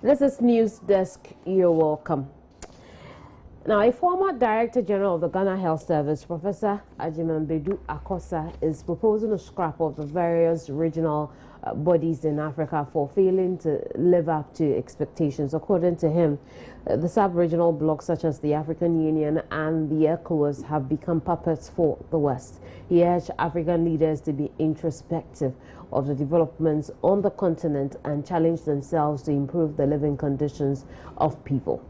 This is News Desk. You're welcome. Now, a former Director General of the Ghana Health Service, Professor Ajimambedu Akosa, is proposing a scrap of the various regional bodies in Africa for failing to live up to expectations. According to him, the sub-regional blocs such as the African Union and the ECOWAS have become puppets for the West. He urged African leaders to be introspective of the developments on the continent and challenge themselves to improve the living conditions of people.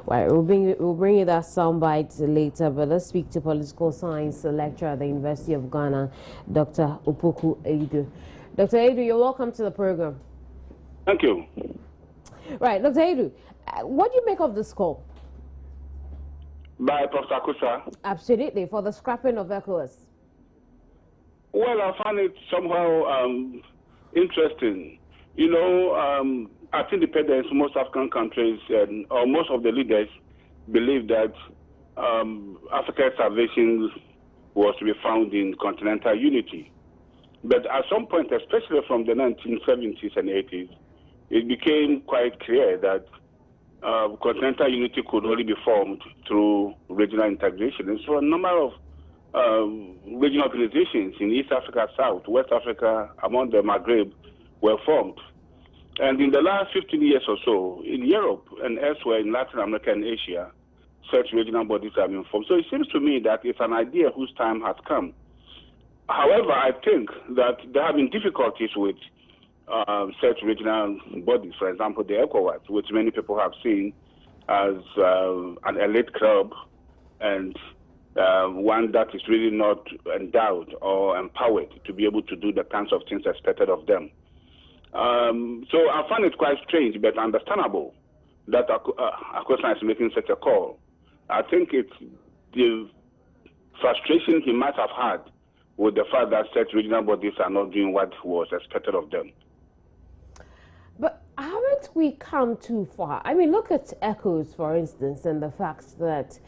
Right, we'll bring you that soundbite later, but let's speak to political science lecturer at the University of Ghana, Dr. Opoku Eidu. Dr. Eidu, you're welcome to the program. Thank you. Right, Dr. Eidu, what do you make of this call? By Professor Akosa? Absolutely, for the scrapping of ECOWAS. Well, I find it somehow interesting. You know, at independence, most African countries or most of the leaders believe that Africa's salvation was to be found in continental unity. But at some point, especially from the 1970s and 80s, it became quite clear that continental unity could only be formed through regional integration. And so a number of regional organizations in East Africa, South, West Africa, among the Maghreb, were formed. And in the last 15 years or so, in Europe and elsewhere in Latin America and Asia, such regional bodies have been formed. So it seems to me that it's an idea whose time has come. However, I think that there have been difficulties with such regional bodies. For example, the ECOWAS, which many people have seen as an elite club and one that is really not endowed or empowered to be able to do the kinds of things expected of them. So I find it quite strange but understandable that Akosa is making such a call. I think it's the frustration he might have had with the fact that such regional bodies are not doing what was expected of them. But haven't we come too far? I mean, look at ECOWAS, for instance, and the fact that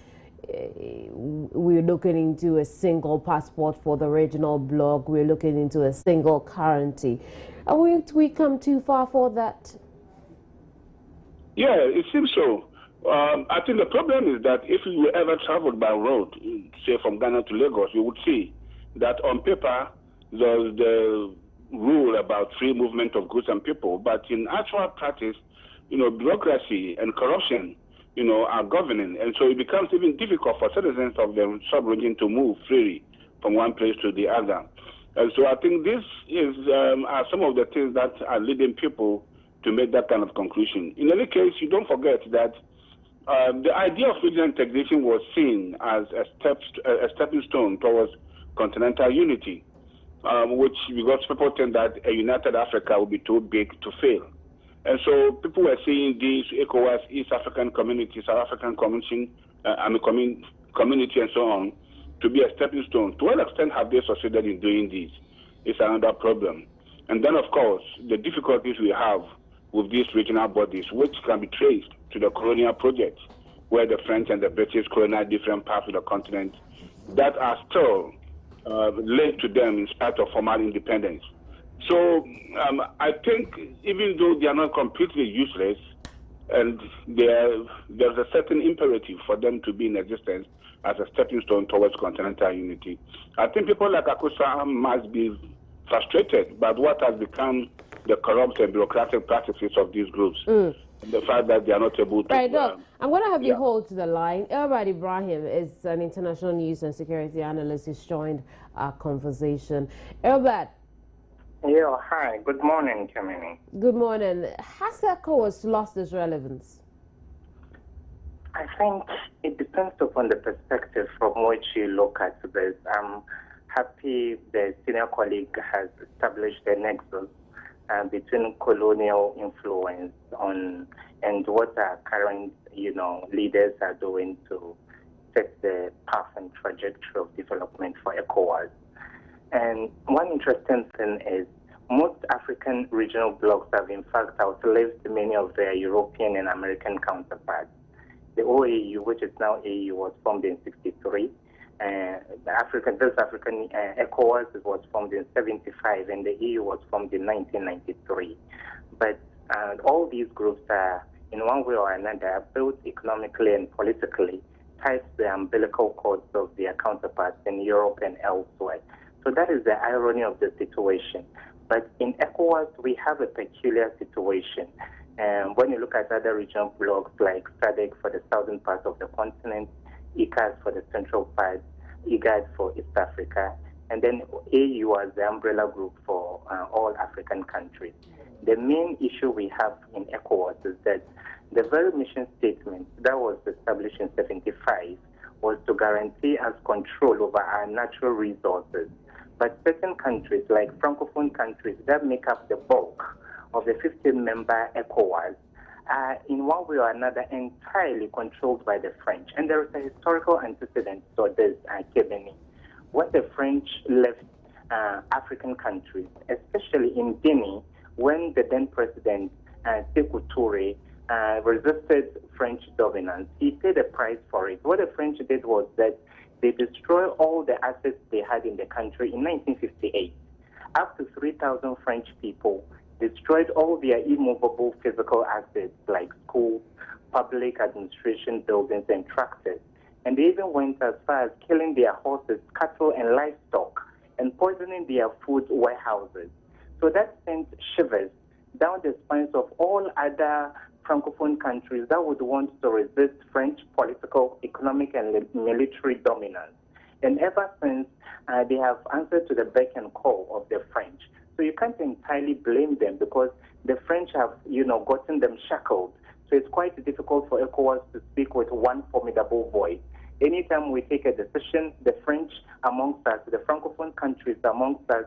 we're looking into a single passport for the regional bloc, we're looking into a single currency. Haven't we come too far for that? Yeah, it seems so. I think the problem is that if you ever traveled by road, say from Ghana to Lagos, you would see that on paper there's the rule about free movement of goods and people, but in actual practice, you know, bureaucracy and corruption, you know, are governing, and so it becomes even difficult for citizens of the sub-region to move freely from one place to the other. And so I think this is are some of the things that are leading people to make that kind of conclusion. In any case, you don't forget that the idea of regional integration was seen as a stepping stone towards continental unity, which because people think that a united Africa would be too big to fail. And so people were seeing these ECOWAS, East African Community, South African Commission, community and so on, to be a stepping stone. To what extent have they succeeded in doing this? It's another problem. And then, of course, the difficulties we have with these regional bodies, which can be traced to the colonial project, where the French and the British colonized different parts of the continent, that are still linked to them in spite of formal independence. So I think even though they are not completely useless, and there's a certain imperative for them to be in existence as a stepping stone towards continental unity, I think people like Akosa must be frustrated by what has become the corrupt and bureaucratic practices of these groups. The fact that they are not able to... Right, look, I'm going to have you hold to the line. Elbad Ibrahim is an international news and security analyst who's joined our conversation. Elbad. Yeah, hi. Good morning, Kamini. Good morning. Has ECOWAS lost its relevance? I think it depends upon the perspective from which you look at this. I'm happy the senior colleague has established a nexus between colonial influence and what our current, leaders are doing to set the path and trajectory of development for ECOWAS. And one interesting thing is most African regional blocs have in fact outlived many of their European and American counterparts. The OAU, which is now AU, was formed in '63, This African ECOWAS was formed in 75 and the EU was formed in 1993. But all these groups are, in one way or another, built economically and politically tied to the umbilical cords of their counterparts in Europe and elsewhere. So that is the irony of the situation. But in ECOWAS, we have a peculiar situation. When you look at other regional blocs like SADC for the southern part of the continent, ICAS for the central part, IGAD for East Africa, and then AU as the umbrella group for all African countries. The main issue we have in ECOWAS is that the very mission statement that was established in 75 was to guarantee us control over our natural resources. But certain countries, like francophone countries that make up the bulk of the 15-member ECOWAS, are in one way or another entirely controlled by the French. And there is a historical antecedent for this, Kebeni. When the French left African countries, especially in Guinea, when the then president, Sékou Touré, resisted French dominance, he paid a price for it. What the French did was that they destroyed all the assets they had in the country in 1958. Up to 3,000 French people destroyed all their immovable physical assets like schools, public administration buildings, and tractors. And they even went as far as killing their horses, cattle, and livestock, and poisoning their food warehouses. So that sent shivers down the spines of all other francophone countries that would want to resist French political, economic, and military dominance. And ever since, they have answered to the beck and call of the French. So you can't entirely blame them because the French have, gotten them shackled. So it's quite difficult for ECOWAS to speak with one formidable voice. Anytime we take a decision, the French amongst us, the francophone countries amongst us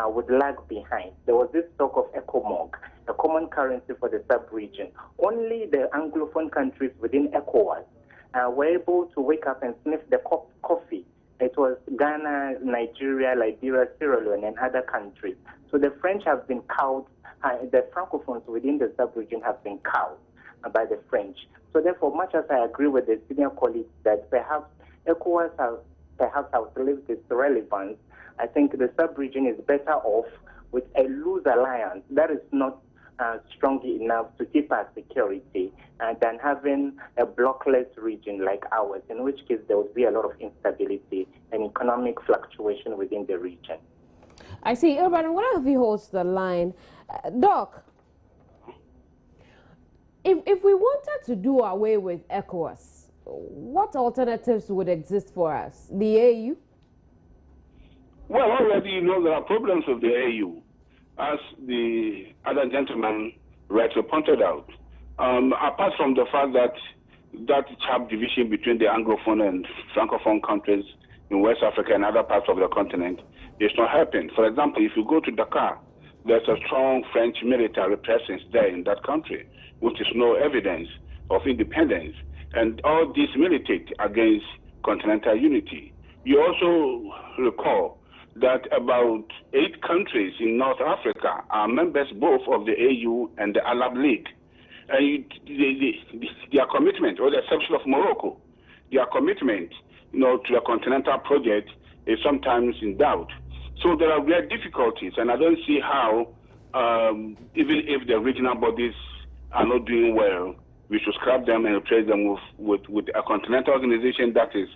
would lag behind. There was this talk of ECOMOG, a common currency for the sub-region. Only the Anglophone countries within ECOWAS were able to wake up and sniff the coffee. It was Ghana, Nigeria, Liberia, Sierra Leone, and other countries. So the French have been cowed, the francophones within the sub-region have been cowed by the French. So therefore, much as I agree with the senior colleagues that perhaps ECOWAS has outlived its relevance, I think the sub-region is better off with a loose alliance that is not strong enough to keep our security than having a blockless region like ours, in which case there would be a lot of instability and economic fluctuation within the region. I see. Urban, I'm going to have you host the line. Doc, if we wanted to do away with ECOWAS, what alternatives would exist for us? The AU? Well, already you know there are problems with the AU, as the other gentleman rightly pointed out. Apart from the fact that sharp division between the Anglophone and Francophone countries in West Africa and other parts of the continent is not helping. For example, if you go to Dakar, there's a strong French military presence there in that country, which is no evidence of independence. And all this militate against continental unity. You also recall that about 8 countries in North Africa are members both of the AU and the Arab League. And their commitment, with the exception of Morocco, their commitment to the continental project is sometimes in doubt. So there are real difficulties, and I don't see how, even if the regional bodies are not doing well, we should scrap them and replace them with a continental organization that is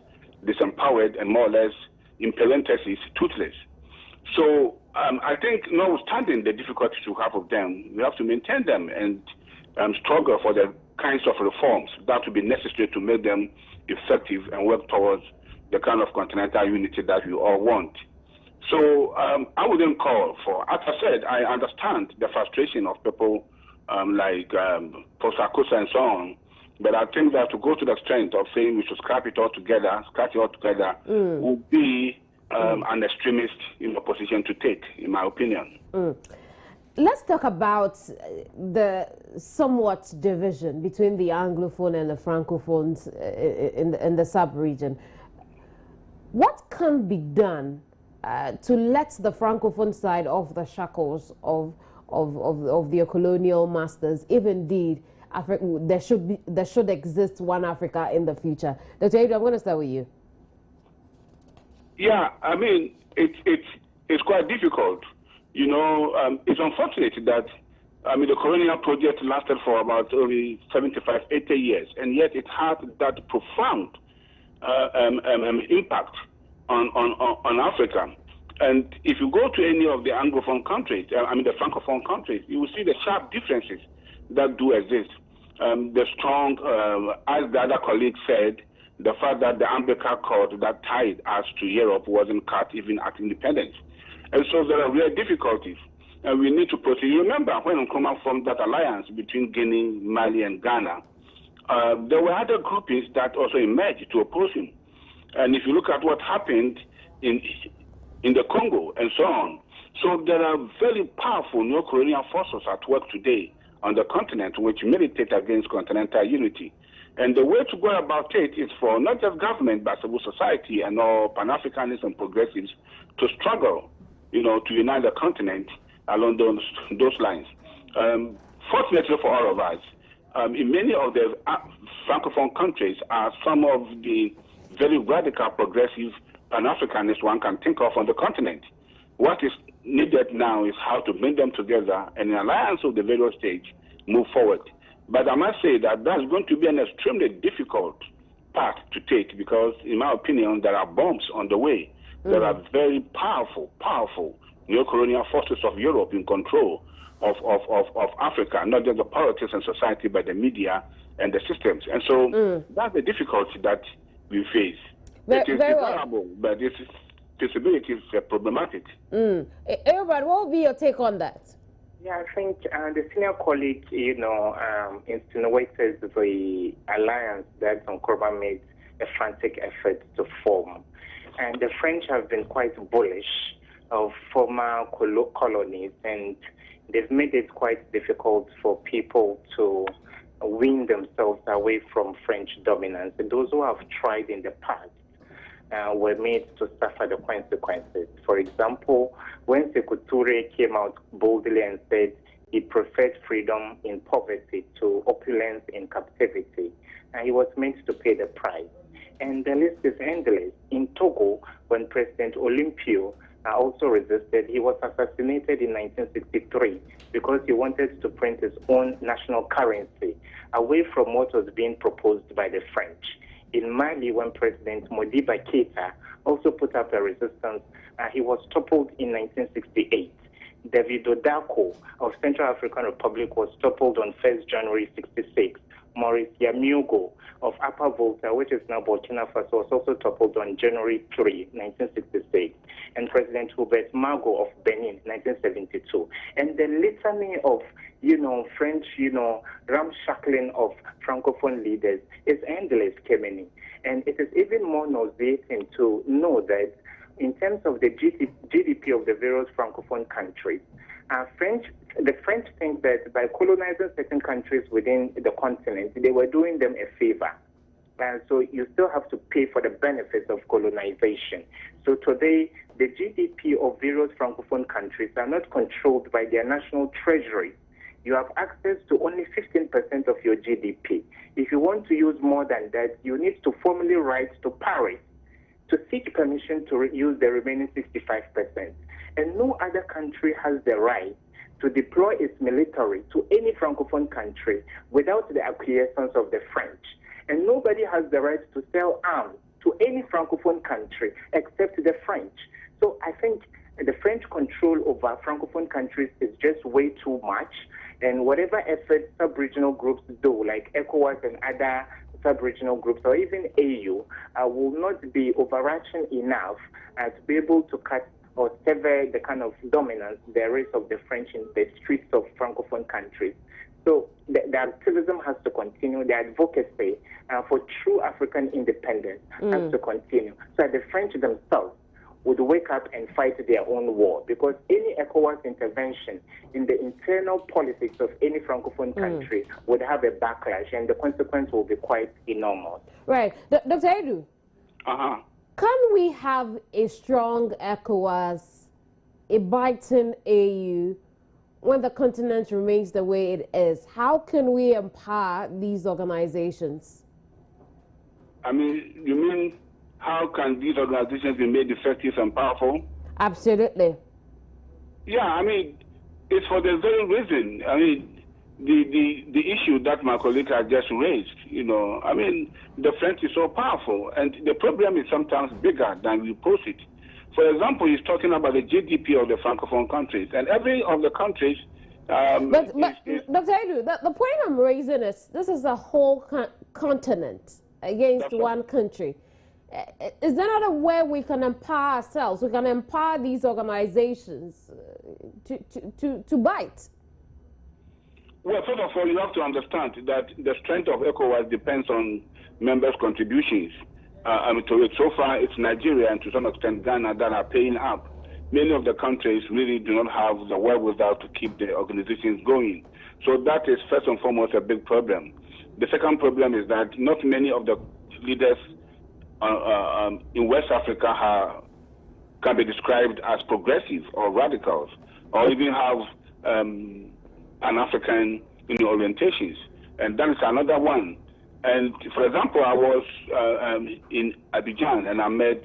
disempowered and more or less, in parentheses, toothless. So I think, notwithstanding the difficulties you have of them, we have to maintain them and struggle for the kinds of reforms that will be necessary to make them effective and work towards the kind of continental unity that we all want. So I wouldn't call for, as I said, I understand the frustration of people like Professor Kosa and so on, but I think that to go to the strength of saying we should scrap it all together would be an extremist position to take, in my opinion. Let's talk about the somewhat division between the Anglophone and the Francophones in the sub-region. What can be done to let the Francophone side off the shackles of the colonial masters, if indeed there should exist one Africa in the future? Dr. Abel, I'm going to start with you. Yeah, I mean, it's quite difficult. You know, it's unfortunate that, I mean, the colonial project lasted for about only 75, 80 years, and yet it had that profound impact on Africa. And if you go to any of the Anglophone countries, I mean the francophone countries, you will see the sharp differences that do exist. The strong, as the other colleague said, the fact that the umbilical cord that tied us to Europe wasn't cut even at independence. And so there are real difficulties. And we need to proceed. You remember when Nkrumah formed that alliance between Guinea, Mali, and Ghana, there were other groupings that also emerged to oppose him. And if you look at what happened in the Congo and so on, so there are very powerful neo-colonial forces at work today on the continent which militate against continental unity. And the way to go about it is for not just government but civil society and all Pan-Africanists and progressives to struggle, you know, to unite the continent along those lines. Fortunately for all of us, in many of the francophone countries are some of the very radical progressive Pan-Africanists one can think of on the continent. What is needed now is how to bring them together and in alliance with the various states move forward. But I must say that that's going to be an extremely difficult path to take because, in my opinion, there are bombs on the way. There are very powerful neo-colonial forces of Europe in control of Africa, not just the politics and society, but the media and the systems. And so that's the difficulty that we face. It is desirable, but its feasibility is problematic. Everybody, what will be your take on that? Yeah, I think the senior colleague, insinuated the alliance that Nkrumah made a frantic effort to form. And the French have been quite bullish of former colonies, and they've made it quite difficult for people to wean themselves away from French dominance. And those who have tried in the past were made to suffer the consequences. For example, when Sekou Touré came out boldly and said he preferred freedom in poverty to opulence in captivity, he was meant to pay the price. And the list is endless. In Togo, when President Olympio also resisted, he was assassinated in 1963 because he wanted to print his own national currency away from what was being proposed by the French. In Mali, when President Modibo Keita also put up a resistance, he was toppled in 1968. Davido Dako of Central African Republic was toppled on 1st January 66. Maurice Yamiogo of Upper Volta, which is now Burkina Faso, was also toppled on January 3, 1966. And President Hubert Mago of Benin, 1972. And the litany of, French, ramshackling of Francophone leaders is endless, Kemeni. And it is even more nauseating to know that in terms of the GDP of the various Francophone countries, the French think that by colonizing certain countries within the continent, they were doing them a favor. And so you still have to pay for the benefits of colonization. So today, the GDP of various Francophone countries are not controlled by their national treasury. You have access to only 15% of your GDP. If you want to use more than that, you need to formally write to Paris to seek permission to use the remaining 65%. And no other country has the right to deploy its military to any Francophone country without the acquiescence of the French. And nobody has the right to sell arms to any Francophone country except the French. So I think the French control over Francophone countries is just way too much. And whatever efforts sub-regional groups do, like ECOWAS and other sub-regional groups, or even AU, will not be overarching enough to be able to cut or sever the kind of dominance there is of the French in the streets of Francophone countries. So the activism has to continue. The advocacy for true African independence has to continue. So the French themselves would wake up and fight their own war, because any ECOWAS intervention in the internal politics of any Francophone country would have a backlash, and the consequence will be quite enormous. Right. Dr. Edu, can we have a strong ECOWAS, a biting AU, when the continent remains the way it is? How can we empower these organizations? I mean, you mean how can these organizations be made effective and powerful? Absolutely. Yeah, I mean, it's for the very reason. I mean, the issue that my colleague has just raised, you know, I mean, the French is so powerful, and the problem is sometimes bigger than we pose it. For example, he's talking about the GDP of the francophone countries, and every of the countries. But Dr. Edu, the point I'm raising is this is a whole continent against one country. Is there not a way we can empower ourselves? We can empower these organizations to bite. Well, first of all, you have to understand that the strength of ECOWAS depends on members' contributions. To it. So far, it's Nigeria and to some extent Ghana that are paying up. Many of the countries really do not have the wherewithal to keep the organizations going. So that is first and foremost a big problem. The second problem is that not many of the leaders in West Africa can be described as progressive or radicals, or even have Pan-African orientations. And that is another one. And for example, I was in Abidjan and I met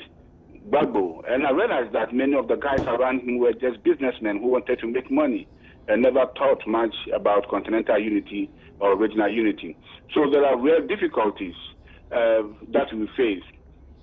Gbagbo, and I realized that many of the guys around him were just businessmen who wanted to make money and never thought much about continental unity or regional unity. So there are real difficulties that we face.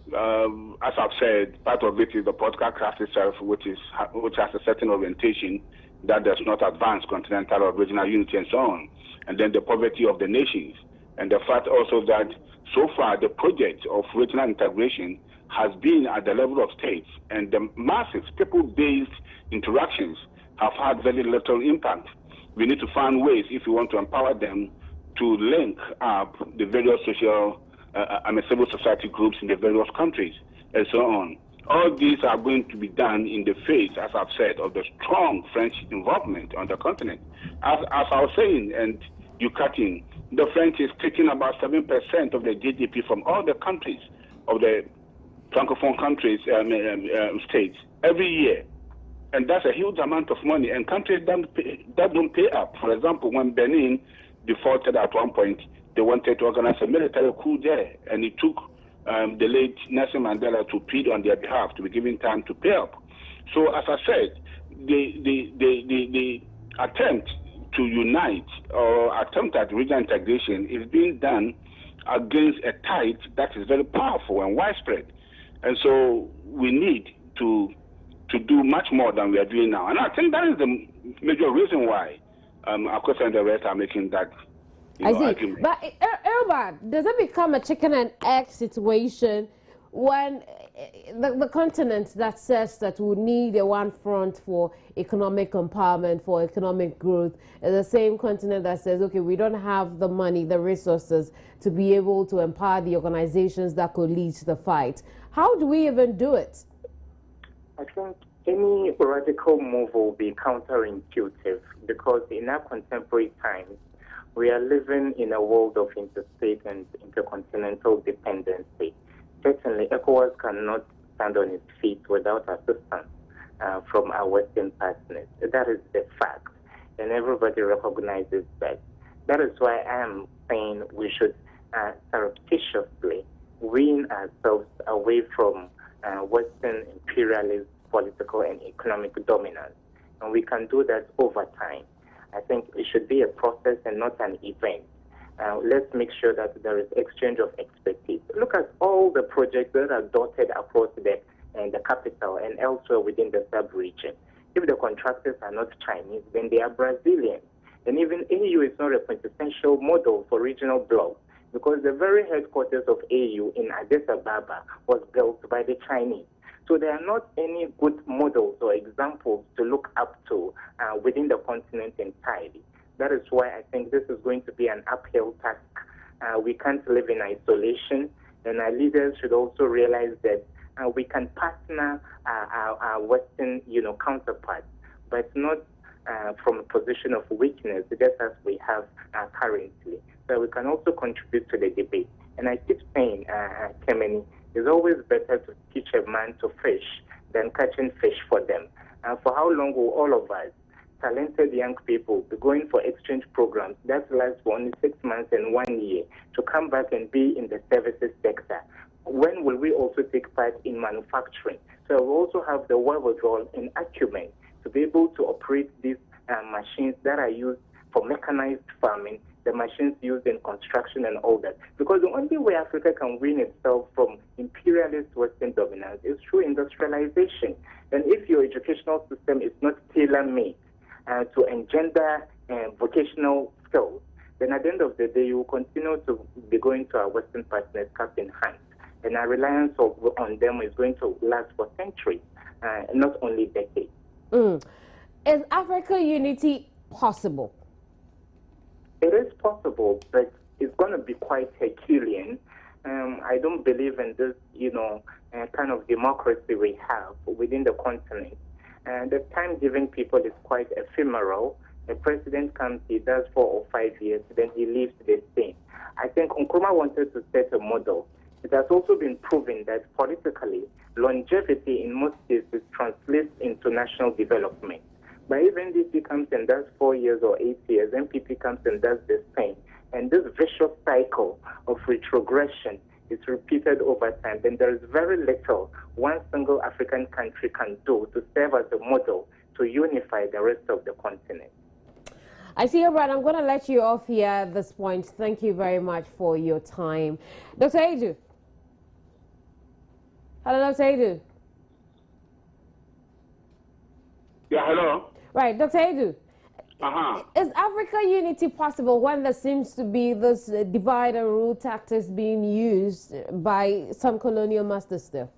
As I've said, part of it is the political craft itself, which has a certain orientation that does not advance continental or regional unity and so on. And then the poverty of the nations. And the fact also that so far the project of regional integration has been at the level of states, and the massive people-based interactions have had very little impact. We need to find ways, if we want to empower them, to link up the various civil society groups in the various countries, and so on. All these are going to be done in the face, as I've said, of the strong French involvement on the continent. As I was saying, and you cut in, the French is taking about 7% of the GDP from all the countries of the francophone countries, states, every year. And that's a huge amount of money. And countries that don't pay up. For example, when Benin defaulted at one point, they wanted to organize a military coup there. And it took the late Nelson Mandela to plead on their behalf, to be given time to pay up. So as I said, the attempt to unite or attempt at regional integration is being done against a tide that is very powerful and widespread. And so we need to do much more than we are doing now. And I think that is the major reason why Akosa and the rest are making that argument. But Elba, does it become a chicken and egg situation when the continent that says that we need a one front for economic empowerment, for economic growth, is the same continent that says, okay, we don't have the money, the resources to be able to empower the organizations that could lead the fight? How do we even do it? I think any radical move will be counterintuitive because in our contemporary times, we are living in a world of interstate and intercontinental dependency. Certainly, ECOWAS cannot stand on its feet without assistance from our Western partners. That is the fact, and everybody recognizes that. That is why I am saying we should surreptitiously wean ourselves away from Western imperialist political and economic dominance. And we can do that over time. I think it should be a process and not an event. Let's make sure that there is exchange of expertise. Look at all the projects that are dotted across the capital and elsewhere within the sub-region. If the contractors are not Chinese, then they are Brazilian. And even AU is not a quintessential model for regional blocs because the very headquarters of AU in Addis Ababa was built by the Chinese. So there are not any good models or examples to look up to within the continent entirely. That is why I think this is going to be an uphill task. We can't live in isolation, and our leaders should also realize that we can partner our Western, counterparts, but not from a position of weakness, just as we have currently. So we can also contribute to the debate. And I keep saying, Kemeni, it's always better to teach a man to fish than catching fish for them. For how long will all of us, talented young people, be going for exchange programs that last for only 6 months and 1 year to come back and be in the services sector? when will we also take part in manufacturing? So we also have the wherewithal and acumen to be able to operate these machines that are used for mechanized farming, the machines used in construction and all that. Because the only way Africa can win itself from imperialist Western dominance is through industrialization. And if your educational system is not tailor-made to engender vocational skills, then at the end of the day, you will continue to be going to our Western partners cap in hand. And our reliance on them is going to last for centuries, not only decades. Is Africa unity possible? It is possible, but it's going to be quite Herculean. I don't believe in this, kind of democracy we have within the continent. The time given people is quite ephemeral. A president comes, he does 4 or 5 years, then he leaves the same. I think Nkrumah wanted to set a model. It has also been proven that politically, longevity in most cases translates into national development. But even DP comes and does 4 years or 8 years, MPP comes and does the same. And this vicious cycle of retrogression is repeated over time. Then there is very little one single African country can do to serve as a model to unify the rest of the continent. I see you, Brad. I'm going to let you off here at this point. Thank you very much for your time. Dr. Edu. Hello, Dr. Edu. Yeah, hello. Right, Dr. Edu. Is Africa unity possible when there seems to be this divide and rule tactics being used by some colonial masters still?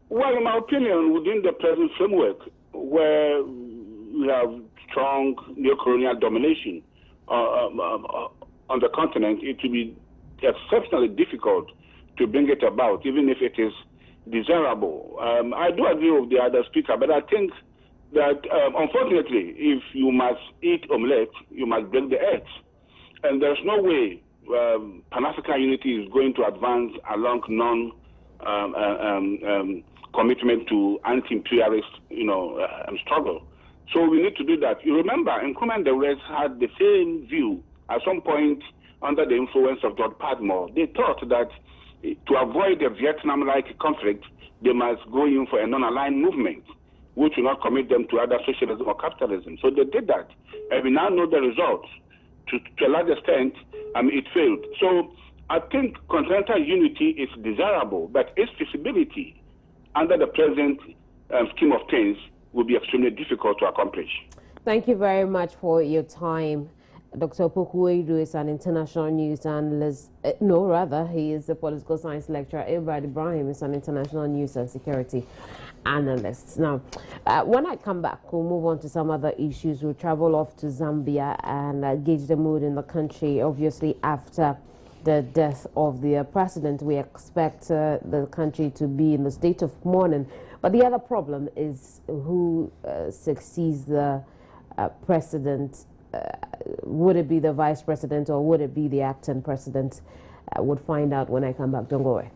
Well, in my opinion, within the present framework, where we have strong neo-colonial domination on the continent, it will be exceptionally difficult to bring it about, even if it is desirable. I do agree with the other speaker, but I think that, unfortunately, if you must eat omelette, you must break the eggs. And there's no way Pan-African unity is going to advance along commitment to anti-imperialist, struggle. So we need to do that. You remember, Nkrumah and the rest had the same view at some point under the influence of George Padmore. They thought that to avoid a Vietnam-like conflict, they must go in for a non-aligned movement, which will not commit them to either socialism or capitalism. So they did that. And we now know the results. To a large extent, it failed. So I think continental unity is desirable, but its feasibility under the present scheme of things will be extremely difficult to accomplish. Thank you very much for your time. Dr. Opoku-Edu is an international news analyst. He is a political science lecturer. Ebrad Ibrahim is an international news and security analyst. Now, when I come back, we'll move on to some other issues. We'll travel off to Zambia and gauge the mood in the country. Obviously, after the death of the president, we expect the country to be in the state of mourning. But the other problem is who succeeds the president. Would it be the vice president or would it be the acting president? We'll find out when I come back. Don't go away.